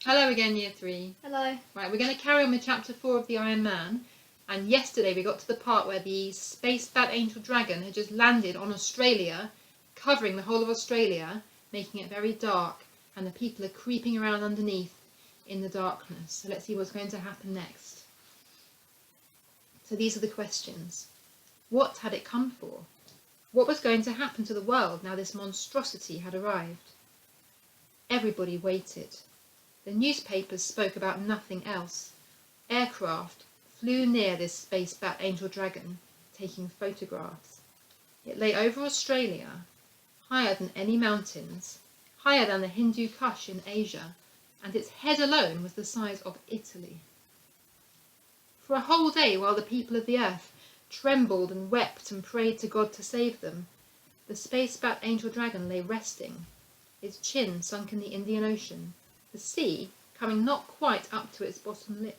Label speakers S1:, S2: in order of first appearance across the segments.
S1: Hello again, Year 3.
S2: Hello.
S1: Right, we're going to carry on with Chapter 4 of the Iron Man. And yesterday we got to the part where the space bat angel dragon had just landed on Australia, covering the whole of Australia, making it very dark. And the people are creeping around underneath in the darkness. So let's see what's going to happen next. So these are the questions. What had it come for? What was going to happen to the world now this monstrosity had arrived? Everybody waited. The newspapers spoke about nothing else. Aircraft flew near this space bat angel dragon, taking photographs. It lay over Australia, higher than any mountains, higher than the Hindu Kush in Asia, and its head alone was the size of Italy. For a whole day, while the people of the earth trembled and wept and prayed to God to save them, the space bat angel dragon lay resting, its chin sunk in the Indian Ocean, the sea coming not quite up to its bottom lip.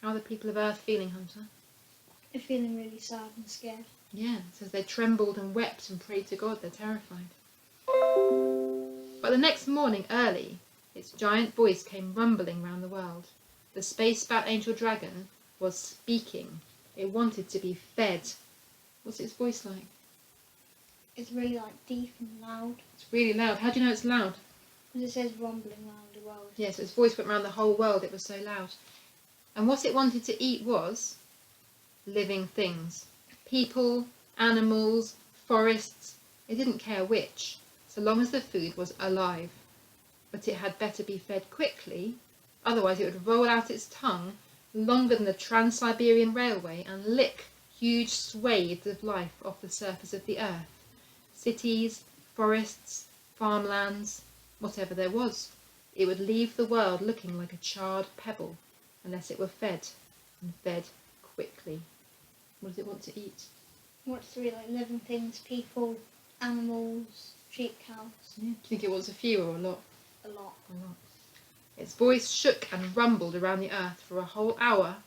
S1: How are the people of Earth feeling, Hunter?
S2: They're feeling really sad and scared.
S1: Yeah, it says they trembled and wept and prayed to God. They're terrified. But the next morning early, its giant voice came rumbling round the world. The space bat angel dragon was speaking. It wanted to be fed. What's its voice like?
S2: It's really deep and loud.
S1: It's really loud. How do you know it's loud?
S2: Because it says rumbling round the world.
S1: Yes, its voice went round the whole world. It was so loud. And what it wanted to eat was living things. People, animals, forests. It didn't care which, so long as the food was alive. But it had better be fed quickly, otherwise it would roll out its tongue longer than the Trans-Siberian Railway and lick huge swathes of life off the surface of the earth. Cities, forests, farmlands, whatever there was. It would leave the world looking like a charred pebble unless it were fed, and fed quickly. What does it want to eat?
S2: It wants to eat living things, people, animals, sheep, cows.
S1: Yeah. Do you think it wants a few or a lot?
S2: A lot.
S1: A lot. Its voice shook and rumbled around the earth for a whole hour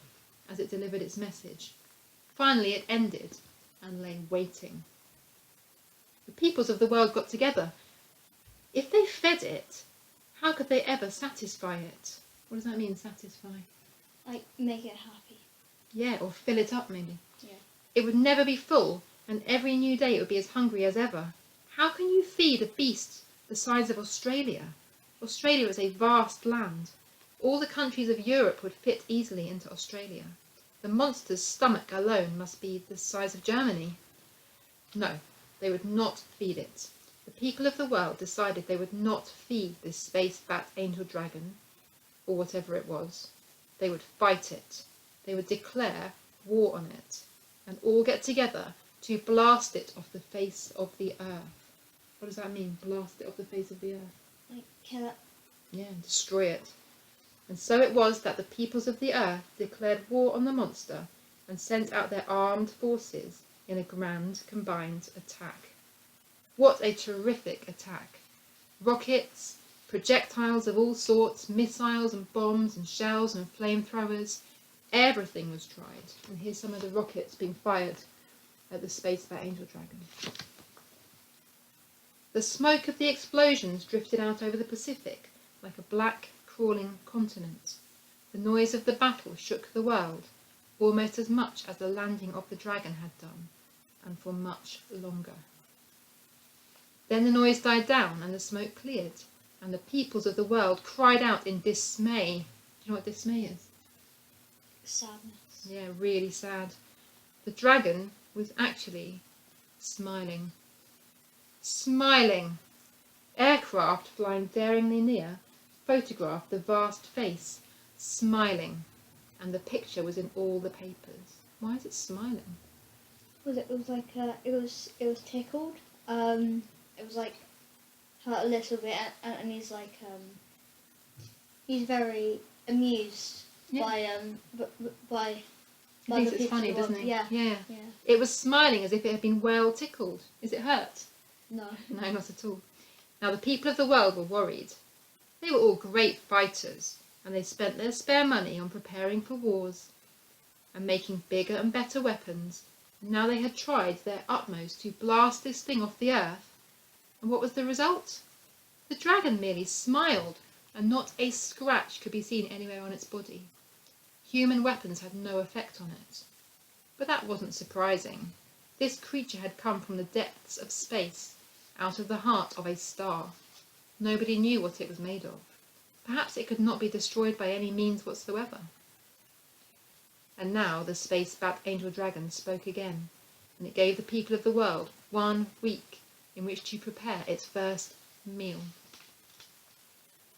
S1: as it delivered its message. Finally it ended and lay waiting. The peoples of the world got together. If they fed it, how could they ever satisfy it? What does that mean, satisfy?
S2: Make it happy.
S1: Yeah, or fill it up maybe.
S2: Yeah.
S1: It would never be full, and every new day it would be as hungry as ever. How can you feed a beast the size of Australia? Australia is a vast land. All the countries of Europe would fit easily into Australia. The monster's stomach alone must be the size of Germany. No, they would not feed it. The people of the world decided they would not feed this space bat angel dragon, or whatever it was. They would fight it. They would declare war on it, and all get together to blast it off the face of the earth. What does that mean, blast it off the face of the earth?
S2: Kill it.
S1: Yeah, destroy it. And so it was that the peoples of the earth declared war on the monster and sent out their armed forces in a grand combined attack. What a terrific attack! Rockets, projectiles of all sorts, missiles and bombs and shells and flamethrowers, everything was tried. And here's some of the rockets being fired at the space bat angel dragon. The smoke of the explosions drifted out over the Pacific like a black, crawling continent. The noise of the battle shook the world, almost as much as the landing of the dragon had done, and for much longer. Then the noise died down and the smoke cleared, and the peoples of the world cried out in dismay. Do you know what dismay is?
S2: Sadness.
S1: Yeah, really sad. The dragon was actually smiling. Smiling! Aircraft flying daringly near photographed the vast face, smiling, and the picture was in all the papers. Why is it smiling?
S2: It was tickled. It was hurt a little bit, and he's very amused by
S1: He thinks it's funny, doesn't he?
S2: Yeah.
S1: It was smiling as if it had been well tickled. Is it hurt?
S2: No.
S1: No, not at all. Now the people of the world were worried. They were all great fighters, and they spent their spare money on preparing for wars and making bigger and better weapons. And now they had tried their utmost to blast this thing off the earth. And what was the result? The dragon merely smiled, and not a scratch could be seen anywhere on its body. Human weapons had no effect on it. But that wasn't surprising. This creature had come from the depths of space, out of the heart of a star. Nobody knew what it was made of. Perhaps it could not be destroyed by any means whatsoever. And now the space bat angel dragon spoke again, and it gave the people of the world 1 week in which to prepare its first meal.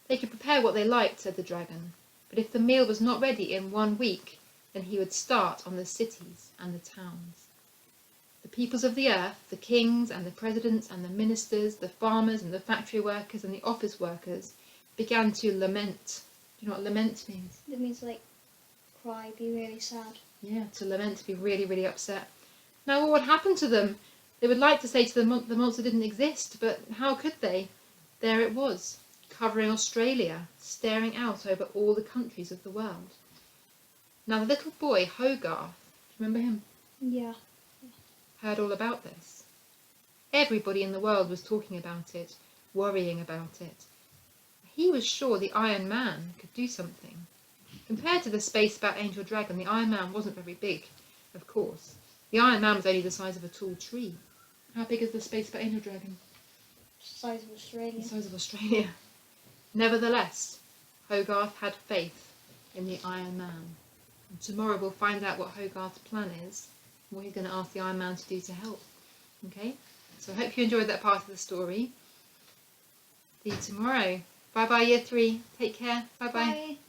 S1: They could prepare what they liked, said the dragon, but if the meal was not ready in 1 week, then he would start on the cities and the towns. The peoples of the earth, the kings and the presidents and the ministers, the farmers and the factory workers and the office workers began to lament. Do you know what lament means?
S2: It means like cry, be really sad.
S1: Yeah, to lament, to be really, really upset. Now what would happen to them? They would like to say to them the monster didn't exist, but how could they? There it was, covering Australia, staring out over all the countries of the world. Now the little boy, Hogarth, do you remember him?
S2: Yeah.
S1: Heard all about this. Everybody in the world was talking about it, worrying about it. He was sure the Iron Man could do something. Compared to the space bat angel dragon, the Iron Man wasn't very big, of course. The Iron Man was only the size of a tall tree. How big is the space bat angel dragon?
S2: Size of Australia.
S1: The size of Australia. Nevertheless, Hogarth had faith in the Iron Man. And tomorrow we'll find out what Hogarth's plan is, and what he's going to ask the Iron Man to do to help. Okay? So I hope you enjoyed that part of the story. See you tomorrow. Bye bye, Year 3. Take care. Bye bye.
S2: Bye.